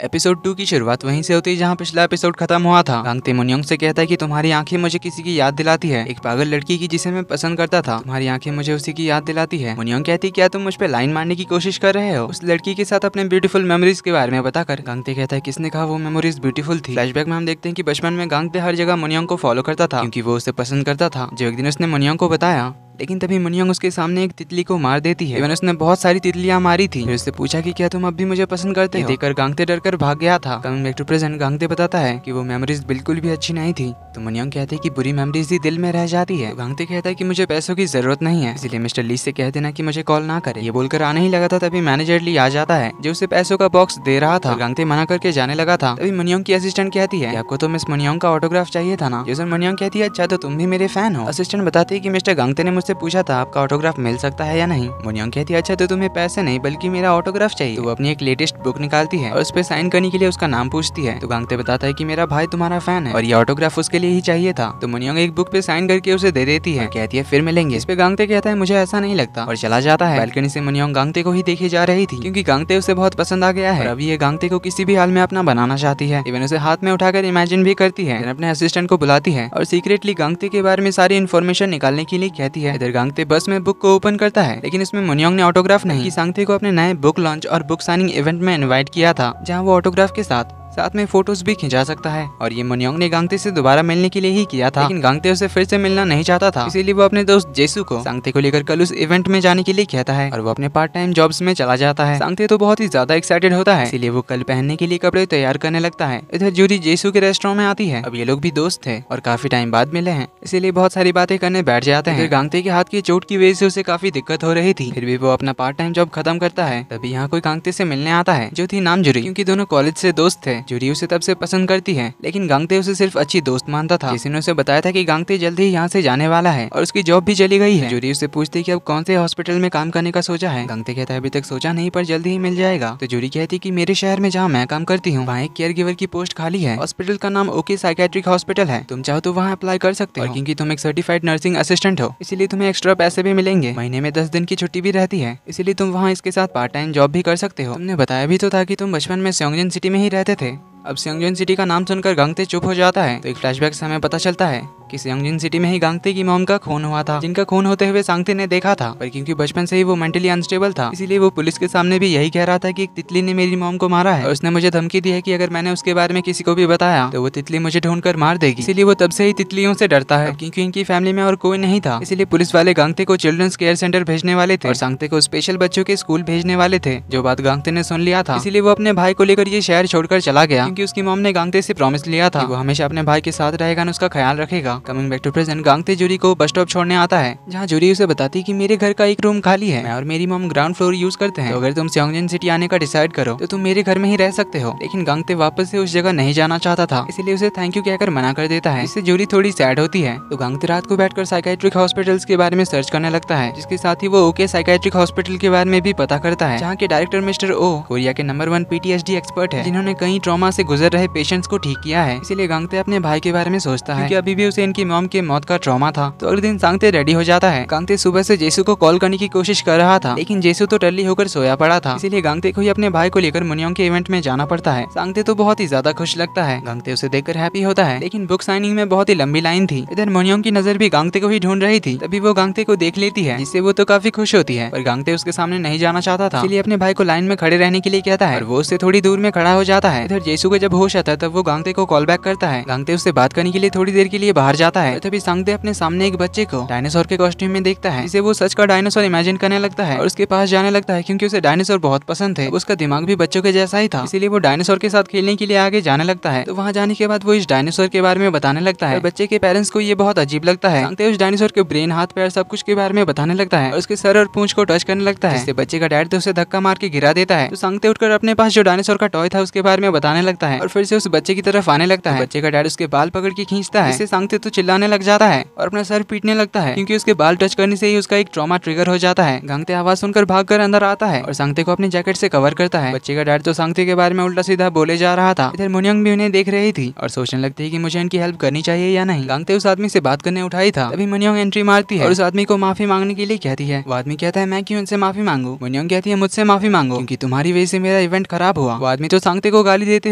Episode 2 की शुरुआत वहीं से होती है जहां पिछला एपिसोड खत्म हुआ था। गांगते मुनियोंग से कहता है कि तुम्हारी आंखें मुझे किसी की याद दिलाती है, एक पागल लड़की की जिसे मैं पसंद करता था। तुम्हारी आंखें मुझे उसी की याद दिलाती है। मुनियोंग कहती है क्या तुम मुझ पे लाइन मारने की कोशिश कर रहे हो, उस लड़की के साथ अपने ब्यूटीफुल मेमोरीज के बारे में बताकर। गांगते कहता है किसने कहा वो मेमोरीज ब्यूटीफुल थी। फ्लैशबैक में हम देखते हैं कि बचपन में गांगते हर जगह मुनियोंग को फॉलो करता था क्योंकि वो उसे पसंद करता था, जो एक दिन उसने मुनियोंग को बताया। लेकिन तभी मुनियोंग उसके सामने एक तितली को मार देती है। इवन उसने बहुत सारी तितलियां मारी थी। फिर उससे पूछा कि क्या तुम अब भी मुझे पसंद करते हो। देखकर गांगते डरकर भाग गया था। कमिंग बैक टू प्रेजेंट, गांगते बताता है कि वो मेमोरीज बिल्कुल भी अच्छी नहीं थी। तो मुनियोंग कहते हैं कि बुरी मेमोरीज ही दिल में रह जाती है। गांगते कहता है कि मुझे पैसों की जरूरत नहीं है, इसलिए मिस्टर ली से कह देना कि मुझे कॉल ना करे। ये बोलकर आने ही लगा था तभी मैनेजर ली आ जाता है जो उसे पैसों का बॉक्स दे रहा था। गांगते मना करके जाने लगा था। तभी मुनियोंग की असिस्टेंट कहती है आपको तो मिस मुनियोंग का ऑटोग्राफ चाहिए था ना। जैसे मुनियोंग कहती है अच्छा तो तुम भी मेरे फैन हो। असिस्टेंट बताती है कि मिस्टर गांगते ने मुझसे पूछा था आपका ऑटोग्राफ मिल सकता है या नहीं। मुनियोंग कहती है अच्छा तो तुम्हें पैसे नहीं बल्कि मेरा ऑटोग्राफ चाहिए। तो वो अपनी एक लेटेस्ट बुक निकालती है और उस पर साइन करने के लिए उसका नाम पूछती है। तो गांगते बताता है कि मेरा भाई तुम्हारा फैन है और ये ऑटोग्राफ उसके लिए ही चाहिए था। तो मुनियोंग एक बुक पे साइन करके उसे दे देती है, कहती है फिर मिलेंगे। इस पे गांगते कहता है मुझे ऐसा नहीं लगता और चला जाता है। बालकनी से मुनियोंग गांगते को ही देखे जा रही थी क्योंकि गांगते उसे बहुत पसंद आ गया है और अभी ये गांगते को किसी भी हाल में अपना बनाना चाहती है। इवन उसे हाथ में उठाकर इमेजिन भी करती है। अपने असिस्टेंट को बुलाती है और सीक्रेटली गांगते के बारे में सारी इन्फॉर्मेशन निकालने के लिए कहती है। इधर गांगते बस में बुक को ओपन करता है लेकिन इसमें मुनियोंग ने ऑटोग्राफ नहीं कि गांगते को अपने नए बुक लॉन्च और बुक साइनिंग इवेंट में इनवाइट किया था जहां वो ऑटोग्राफ के साथ में फोटोज भी खिंचा सकता है। और ये मुनियोंग ने गांगते से दोबारा मिलने के लिए ही किया था, लेकिन गांगते उसे फिर से मिलना नहीं चाहता था। इसीलिए वो अपने दोस्त जेसू को गांगते को लेकर कल उस इवेंट में जाने के लिए कहता है और वो अपने पार्ट टाइम जॉब्स में चला जाता है। गांगते तो बहुत ही ज्यादा एक्साइटेड होता है, इसीलिए वो कल पहनने के लिए कपड़े तैयार करने लगता है। इधर जूरी जेसू के रेस्टोरेंट में आती है। अब ये लोग भी दोस्त थे और काफी टाइम बाद मिले हैं, इसीलिए बहुत सारी बातें करने बैठ जाते हैं। गांगते के हाथ की चोट की वजह से उसे काफी दिक्कत हो रही थी, फिर भी वो अपना पार्ट टाइम जॉब खत्म करता है। तभी यहाँ कोई गांगते से मिलने आता है जो थी नाम जूरी, क्योंकि दोनों कॉलेज से दोस्त थे। जूरी उसे तब से पसंद करती है लेकिन गांगते उसे सिर्फ अच्छी दोस्त मानता था। किसी ने उसे बताया था कि गांगते जल्दी ही यहाँ से जाने वाला है और उसकी जॉब भी चली गई है। जूरी उससे पूछती है कि अब कौन से हॉस्पिटल में काम करने का सोचा है। गांगते कहता है अभी तक सोचा नहीं पर जल्दी ही मिल जाएगा। तो जूरी कहती है कि मेरे शहर में जहाँ मैं काम करती हूँ वहाँ एक केयर गिवर की पोस्ट खाली है। हॉस्पिटल का नाम ओके साइकेट्रिक हॉस्पिटल है, तुम चाहो तो वहाँ अप्लाई कर सकते हो क्योंकि तुम एक सर्टिफाइड नर्सिंग असिस्टेंट हो, इसीलिए तुम्हें एक्स्ट्रा पैसे भी मिलेंगे। महीने में 10 दिन की छुट्टी भी रहती है, इसीलिए तुम वहाँ इसके साथ पार्ट टाइम जॉब भी कर सकते हो। तुमने बताया भी तो था कि तुम बचपन में सेओंगजिन सिटी में ही रहते थे। अब सेओंगजिन सिटी का नाम सुनकर गांगते चुप हो जाता है। तो एक फ्लैशबैक से हमें पता चलता है कि सेओंगजिन सिटी में ही गांगते की मॉम का खून हुआ था, जिनका खून होते हुए गांगते ने देखा था। पर क्योंकि बचपन से ही वो मेंटली अनस्टेबल था, इसीलिए वो पुलिस के सामने भी यही कह रहा था कि एक तितली ने मेरी मॉम को मारा है और उसने मुझे धमकी दी है कि अगर मैंने उसके बारे में किसी को भी बताया तो वो तितली मुझे ढूंढकर मार देगी। इसीलिए वो तब से ही तितलियों से डरता है। क्योंकि इनकी फैमिली में और कोई नहीं था, इसीलिए पुलिस वाले गांगते को चिल्ड्रंस केयर सेंटर भेजने वाले थे और गांगते को स्पेशल बच्चों के स्कूल भेजने वाले थे। जो बात गांगते ने सुन लिया था, इसीलिए वो अपने भाई को लेकर ये शहर छोड़कर चला गया, क्योंकि उसकी मॉम ने गांगते से प्रॉमिस लिया था वो हमेशा अपने भाई के साथ रहेगा और उसका ख्याल रखेगा। कमिंग बैक टू प्रेजेंट, गांगते जूरी को बस स्टॉप छोड़ने आता है जहाँ जूरी उसे बताती है कि मेरे घर का एक रूम खाली है, मैं और मेरी मॉम ग्राउंड फ्लोर यूज करते हैं, तो अगर तुम सेओंगजिन सिटी आने का डिसाइड करो तो तुम मेरे घर में ही रह सकते हो। लेकिन गांगते वापस से उस जगह नहीं जाना चाहता था, इसीलिए उसे थैंक यू कहकर मना कर देता है। इससे जूरी थोड़ी सैड होती है। तो गांगते रात को बैठकर साइकेट्रिक हॉस्पिटल्स के बारे में सर्च करने लगता है, जिसके साथ ही वो ओके साइकेट्रिक हॉस्पिटल के बारे में भी पता करता है, जहाँ के डायरेक्टर मिस्टर ओ कोरिया के नंबर 1 PTSD एक्सपर्ट है, जिन्होंने कई ट्रॉमा से गुजर रहे पेशेंट्स को ठीक किया है। इसीलिए गांगते अपने भाई के बारे में सोचता है कि अभी भी उसे इनकी मॉम के मौत का ट्रॉमा था। तो अगले दिन गांगते रेडी हो जाता है। गांगते सुबह से जेसू को कॉल करने की कोशिश कर रहा था, लेकिन जेसू तो टल्ली होकर सोया पड़ा था, इसीलिए गांगते को ही अपने भाई को लेकर मुनियोंग के इवेंट में जाना पड़ता है। गांगते तो बहुत ही ज्यादा खुश लगता है। गांगते उसे देखकर हैप्पी होता है, लेकिन बुक साइनिंग में बहुत ही लंबी लाइन थी। इधर मुनियोंग की नजर भी गांगते को ही ढूंढ रही थी, तभी वो गांगते को देख लेती है, जिससे वो तो काफी खुश होती है। पर गांगते उसके सामने नहीं जाना चाहता था, इसलिए अपने भाई को लाइन में खड़े रहने के लिए कहता है और वो उससे थोड़ी दूर में खड़ा हो जाता है। इधर जेसू को जब होश आता है तब वो गांगते को कॉल बैक करता है। गांगते उससे बात करने के लिए थोड़ी देर के लिए बाहर जाता है, तभी गांगते अपने सामने एक बच्चे को डायनासोर के कॉस्ट्यूम में देखता है, जिसे वो सच का डायनासोर इमेजिन करने लगता है और उसके पास जाने लगता है, क्योंकि उसे डायनासोर बहुत पसंद थे। उसका दिमाग भी बच्चों के जैसा ही था, इसीलिए वो डायनासोर के साथ खेलने के लिए आगे जाने लगता है। तो वहाँ जाने के बाद वो इस डायनासोर के बारे में बताने लगता है। बच्चे के पेरेंट्स को ये बहुत अजीब लगता है। गांगते उस डायनासोर के ब्रेन, हाथ पैर सब कुछ के बारे में बताने लगता है और उसके सर और पूंछ को टच करने लगता है, जिससे बच्चे का डैड तो उसे धक्का मार के गिरा देता है। तो गांगते उठकर अपने पास जो डायनासोर का टॉय था उसके बारे में बताने लगता लगता है और फिर से उस बच्चे की तरफ आने लगता है। बच्चे का डैड उसके बाल पकड़ के खींचता है, इससे सांगते तो चिल्लाने लग जाता है और अपना सर पीटने लगता है क्योंकि उसके बाल टच करने से ही उसका एक ट्रॉमा ट्रिगर हो जाता है। गांगते आवाज सुनकर भागकर अंदर आता है और सांगते को अपनी जैकेट से कवर करता है। बच्चे का डैड तो सांगते के बारे में उल्टा सीधा बोले जा रहा था। इधर मुनियोंग भी उन्हें देख रही थी और सोचने लगती है कि मुझे इनकी हेल्प करनी चाहिए या नहीं। गांगते उस आदमी से बात करने उठाई था, तभी मुनियोंग एंट्री मारती है और उस आदमी को माफी मांगने के लिए कहती है। वो आदमी कहता है मैं क्यों इनसे माफी मांगू। मुनियोंग कहती है मुझसे माफी मांगो क्योंकि तुम्हारी वजह से मेरा इवेंट खराब हुआ। वो आदमी तो सांगते को गाली देते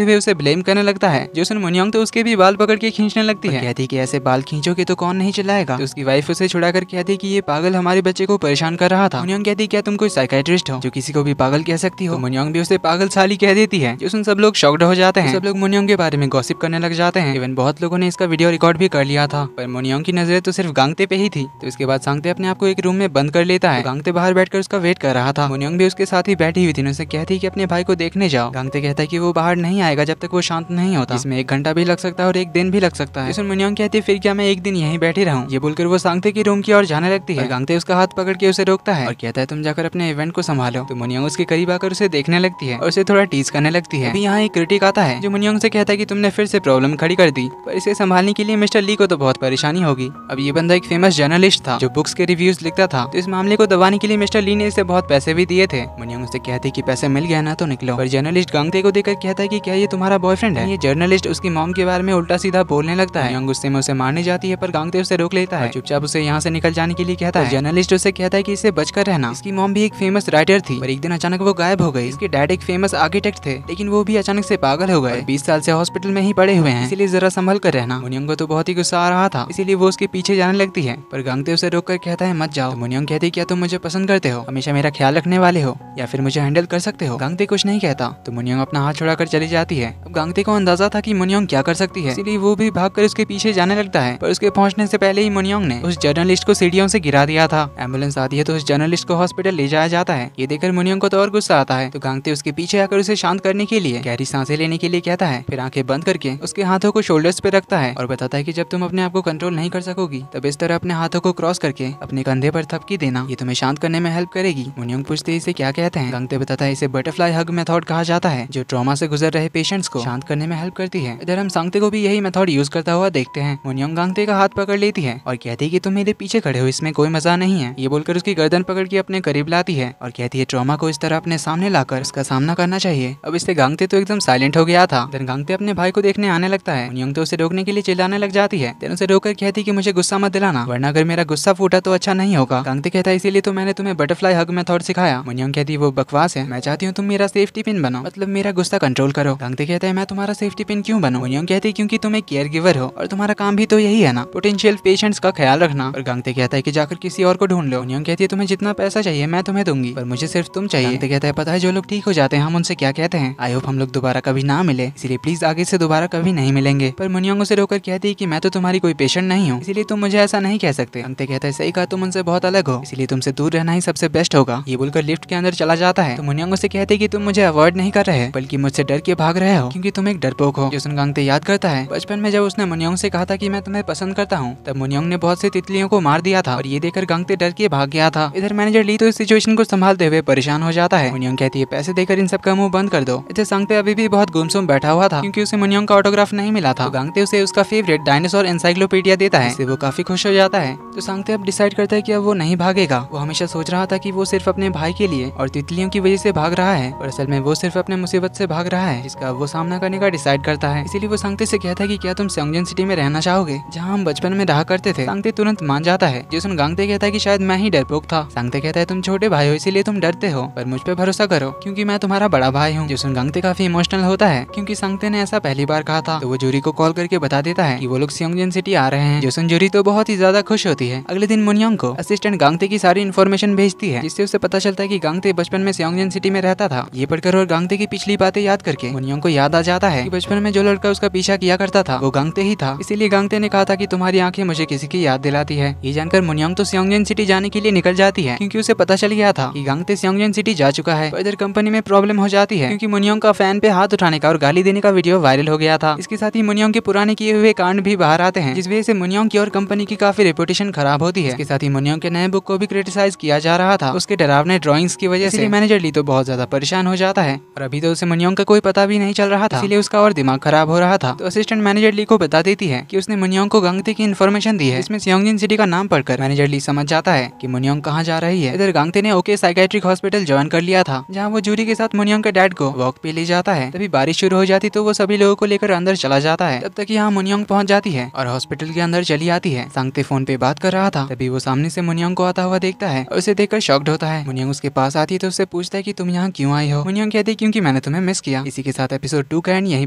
हुए उसे ब्लेम करने लगता है। जो सुन मुनियोंग तो उसके भी बाल पकड़ के खींचने लगती है। कहती है कि ऐसे बाल खींचोगे तो कौन नहीं चिल्लाएगा। तो उसकी वाइफ उसे छुड़ाकर कहती है कि ये पागल हमारे बच्चे को परेशान कर रहा था। मुनियोंग कहती है क्या तुम कोई साइकियाट्रिस्ट हो जो किसी को भी पागल कह सकती हो। तो मुनियोंग भी उसे पागल साली कह देती है। जो सुन सब लोग शॉक्ड हो जाते हैं। सब लोग मुनियोंग के बारे में गॉसिप करने लग जाते हैं। इवन बहुत लोगों ने इसका वीडियो रिकॉर्ड भी कर लिया था, पर मुनियोंग की नजरें तो सिर्फ गांगते पे ही थी। तो इसके बाद सांगते अपने आप को एक रूम में बंद कर लेता है। गांगते बाहर बैठकर उसका वेट कर रहा था। मुनियोंग भी उसके साथ ही बैठी हुई थी। उसे कहती है कि अपने भाई को देखने जाओ। गांगते कहता है कि वो बाहर नहीं आएगा जब तक वो शांत नहीं होता। इसमें 1 घंटा भी लग सकता है और 1 दिन भी लग सकता है। मुनियोंग कहती है फिर क्या मैं 1 दिन यहीं बैठी रहूं। ये बोलकर वो सांगते की रूम की ओर जाने लगती है। गांगते उसका हाथ पकड़ के उसे रोकता है और कहता है तुम जाकर अपने इवेंट को संभालो। तो मुनियोंग उसके करीब आकर उसे देखने लगती है और उसे थोड़ा टीज करने लगती है। अभी यहाँ एक क्रिटिक आता है जो मुनियोंग से कहता है कि तुमने फिर से प्रॉब्लम खड़ी कर दी, पर इसे संभालने के लिए मिस्टर ली को तो बहुत परेशानी होगी। अब ये बंदा एक फेमस जर्नलिस्ट था जो बुक्स के रिव्यूज लिखता था, तो इस मामले को दबाने के लिए मिस्टर ली ने इसे बहुत पैसे भी दिए थे। मुनियोंग उससे कहती है कि पैसे मिल गया ना तो निकलो। पर जर्नलिस्ट गांगते को देखकर कहता है कि क्या ये तुम्हारा बॉयफ्रेंड है। ये जर्नलिस्ट उसकी मॉम के बारे में उल्टा सीधा बोलने लगता है। मुनियोंग गुस्से में उसे मारने जाती है, पर गांगते उसे रोक लेता है। चुपचाप उसे यहाँ से निकल जाने के लिए कहता है। जर्नलिस्ट उसे कहता है कि इसे बचकर रहना। इसकी मॉम भी एक फेमस राइटर थी, पर एक दिन अचानक वो गायब हो गई। इसके डैड एक फेमस आर्किटेक्ट थे, लेकिन वो भी अचानक से पागल हो गए। 20 साल से हॉस्पिटल में ही पड़े हुए हैं, इसीलिए जरा संभल कर रहना। मुनियोंग को तो बहुत ही गुस्सा आ रहा था, इसीलिए वो उसके पीछे जाने लगती है, पर गांगते उसे रोककर कहता है मत जाओ। तो मुनियोंग कहती है क्या तुम मुझे पसंद करते हो, हमेशा मेरा ख्याल रखने वाले हो, या फिर मुझे हैंडल कर सकते हो। गांगते कुछ नहीं कहता, तो मुनियोंग अपना हाथ छुड़ाकर चली जाती है। अब गांगते को अंदाजा था कि मुनियोंग क्या कर सकती है, इसीलिए वो भी भागकर उसके पीछे जाने लगता है। पर उसके पहुंचने से पहले ही मुनियोंग ने उस जर्नलिस्ट को सीढ़ियों से गिरा दिया था। एम्बुलेंस आती है तो उस जर्नलिस्ट को हॉस्पिटल ले जाया जाता है। ये देखकर मुनियोंग को तो और गुस्सा आता है, तो गांगते उसके पीछे आकर उसे शांत करने के लिए गहरी सांसें लेने के लिए कहता है। फिर आंखें बंद करके उसके हाथों को शोल्डर्स पे रखता है और बताता है कि जब तुम अपने आप को कंट्रोल नहीं कर सकोगी तब इस तरह अपने हाथों को क्रॉस करके अपने कंधे पर थपकी देना, ये तुम्हें शांत करने में हेल्प करेगी। मुनियोंग पूछते इसे क्या कहते हैं। गांगते बताता है इसे बटरफ्लाई हग मेथड कहा जाता है, जो ट्रॉमा से गुजर रहे पेशेंट्स को शांत करने में हेल्प करती है। इधर हम सांगते को भी यही मेथड यूज करता हुआ देखते हैं। मुनियोंग गांगते का हाथ पकड़ लेती है और कहती है कि तुम मेरे पीछे खड़े हो, इसमें कोई मजा नहीं है। ये बोलकर उसकी गर्दन पकड़ के अपने करीब लाती है और कहती है ट्रॉमा को इस तरह अपने सामने लाकर उसका सामना करना चाहिए। अब इससे गांगते तो एकदम साइलेंट हो गया था। देन गांगते अपने भाई को देखने आने लगता है। मुनियोंग तो उसे रोकने के लिए चिल्लाने लग जाती है। देन उसे रोककर कहती कि मुझे गुस्सा मत दिलाना, वरना अगर मेरा गुस्सा फूटा तो अच्छा नहीं होगा। गांगते कहता है इसीलिए तो मैंने तुम्हें बटरफ्लाई हग मेथड सिखाया। मुनियोंग कहती है वो बकवास है, मैं चाहती हूँ तुम मेरा सेफ्टी पिन बनो, मतलब मेरा गुस्सा कंट्रोल करो। गांगते कहता है मैं तुम्हारा सेफ्टी पिन क्यों बनूं। मुनियोंग कहती है क्योंकि तुम एक केयर गिवर हो और तुम्हारा काम भी तो यही है ना, पोटेंशियल पेशेंट्स का ख्याल रखना। और गांगते कहता है कि जाकर किसी और को ढूंढ लो। मुनियोंग कहती है तुम्हें जितना पैसा चाहिए मैं तुम्हें दूंगी, पर मुझे सिर्फ तुम चाहिए। गांगते कहता है पता है जो लोग ठीक हो जाते हैं हम उनसे क्या कहते हैं, आई होप हम लोग दोबारा कभी ना मिले, इसलिए प्लीज आगे से दोबारा कभी नहीं मिलेंगे। पर मुनियोंग उसे रोककर कहती है कि मैं तो तुम्हारी कोई पेशेंट नहीं हूँ, इसलिए तुम मुझे ऐसा नहीं कह सकते। गांगते कहता है सही कहा, तुम उनसे बहुत अलग हो, इसलिए तुमसे दूर रहना ही सबसे बेस्ट होगा। ये बोलकर लिफ्ट के अंदर चला जाता है। तो मुनियोंग उसे कहते कि तुम मुझे अवॉइड नहीं कर रहे बल्कि मुझसे डर के भाग रहे हो, क्योंकि तुम एक डरपोक हो। जो गांगते याद करता है बचपन में जब उसने मुनियोंग से कहा था कि मैं तुम्हें पसंद करता हूँ, तब मुनियोंग ने बहुत से तितलियों को मार दिया था और ये देखकर गांगते डर के भाग गया था। इधर मैनेजर ली तो इस सिचुएशन को संभालते हुए परेशान हो जाता है। मुनियोंग कहती है पैसे देकर इन सब का मुंह बंद कर दो। इधर सांगते अभी भी बहुत गुमसुम बैठा हुआ था क्योंकि उसे मुनियोंग का ऑटोग्राफ नहीं मिला था। तो गांगते उसे उसका फेवरेट डायनासोर एनसाइक्लोपीडिया देता है, इससे वो काफी खुश हो जाता है। तो सांगते अब डिसाइड करता है कि अब वो नहीं भागेगा। वो हमेशा सोच रहा था कि वो सिर्फ अपने भाई के लिए और तितलियों की वजह से भाग रहा है, और असल में वो सिर्फ अपने मुसीबत से भाग रहा है जिसका वो सामना करने का डिसाइड करता है। इसीलिए वो सांगते से कहता है कि क्या तुम सेओंगजेन सिटी में रहना चाहोगे जहाँ हम बचपन में रहा करते थे। सांगते तुरंत मान जाता है। जिसुन गांगते कहता है कि शायद मैं ही डरपोक था। सांगते कहता है तुम छोटे भाई हो इसीलिए तुम डरते हो, पर मुझ पे भरोसा करो क्योंकि मैं तुम्हारा बड़ा भाई हूँ। जिसुन गांगते काफी इमोशनल होता है क्योंकि सांगते ने ऐसा पहली बार कहा था। तो वो जूरी को कॉल करके बता देता है कि वो लोग सेओंगजेन सिटी आ रहे हैं। जिसुन जूरी तो बहुत ही ज्यादा खुश होती है। अगले दिन मुनियोंग को असिस्टेंट गांगते की सारी इन्फॉर्मेशन भेजती है, जिससे उसे पता चलता है कि गांगते बचपन में सेओंगजेन सिटी में रहता था। ये पढ़कर और गांगते की पिछली बातें याद करके मुनियोंग को याद आ जाता है कि बचपन में जो लड़का उसका पीछा किया करता था वो गांगते ही था। इसीलिए गांगते ने कहा था कि तुम्हारी आंखें मुझे किसी की याद दिलाती है। ये जानकर मुनियोंग तो सेओंगजेन सिटी जाने के लिए निकल जाती है क्योंकि उसे पता चल गया था कि गांगते सेओंगजेन सिटी जा चुका है। इधर कंपनी में प्रॉब्लम हो जाती है क्योंकि मुनियोंग का फैन पे हाथ उठाने का और गाली देने का वीडियो वायरल हो गया था। इसके साथ ही मुनियोंग के पुराने किए हुए कांड भी बाहर आते हैं, जिस वजह से मुनियोंग की और कंपनी की काफी रेपुटेशन खराब होती है। इसके साथ ही मुनियोंग के नए बुक को भी क्रिटिसाइज किया जा रहा था उसके डरावने ड्राइंग्स की वजह से। मैनेजर ली तो बहुत ज्यादा परेशान हो जाता है और अभी तो उसे मुनियोंग का कोई पता भी नहीं चल रहा था, इसलिए उसका और दिमाग खराब हो रहा था। तो असिस्टेंट मैनेजर ली को बता देती है कि उसने मुनियोंग को गांगते की इन्फॉर्मेशन दी है, इसमें सियोंगजिन सिटी का नाम पढ़कर मैनेजर ली समझ जाता है कि मुनियोंग कहाँ जा रही है। इधर गांगते ने ओके साइकेट्रिक हॉस्पिटल ज्वाइन कर लिया था, जहाँ वो जूरी के साथ मुनियोंग के डैड को वॉक पे ले जाता है। तभी बारिश शुरू हो जाती तो वो सभी लोगों को लेकर अंदर चला जाता है। तब तक यहाँ मुनियोंग पहुंच जाती है और हॉस्पिटल के अंदर चली आती है। सांगते फोन पे बात कर रहा था, तभी वो सामने से मुनियोंग को आता हुआ देखता है और उसे देखकर शॉक्ड होता है। मुनियोंग उसके पास आती है तो उससे पूछता है कि तुम यहाँ क्यों आई हो। मुनियोंग कहती है क्योंकि मैंने तुम्हें मिस किया। इसी के साथ एपिसोड 2 का एंड यहीं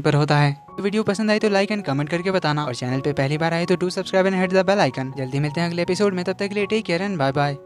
पर होता है। तो वीडियो पसंद आई तो लाइक एंड कमेंट करके बताना और चैनल पे पहली बार आए तो do subscribe and hit the bell icon. जल्दी मिलते हैं अगले एपिसोड में, तब तक के लिए take care and bye bye.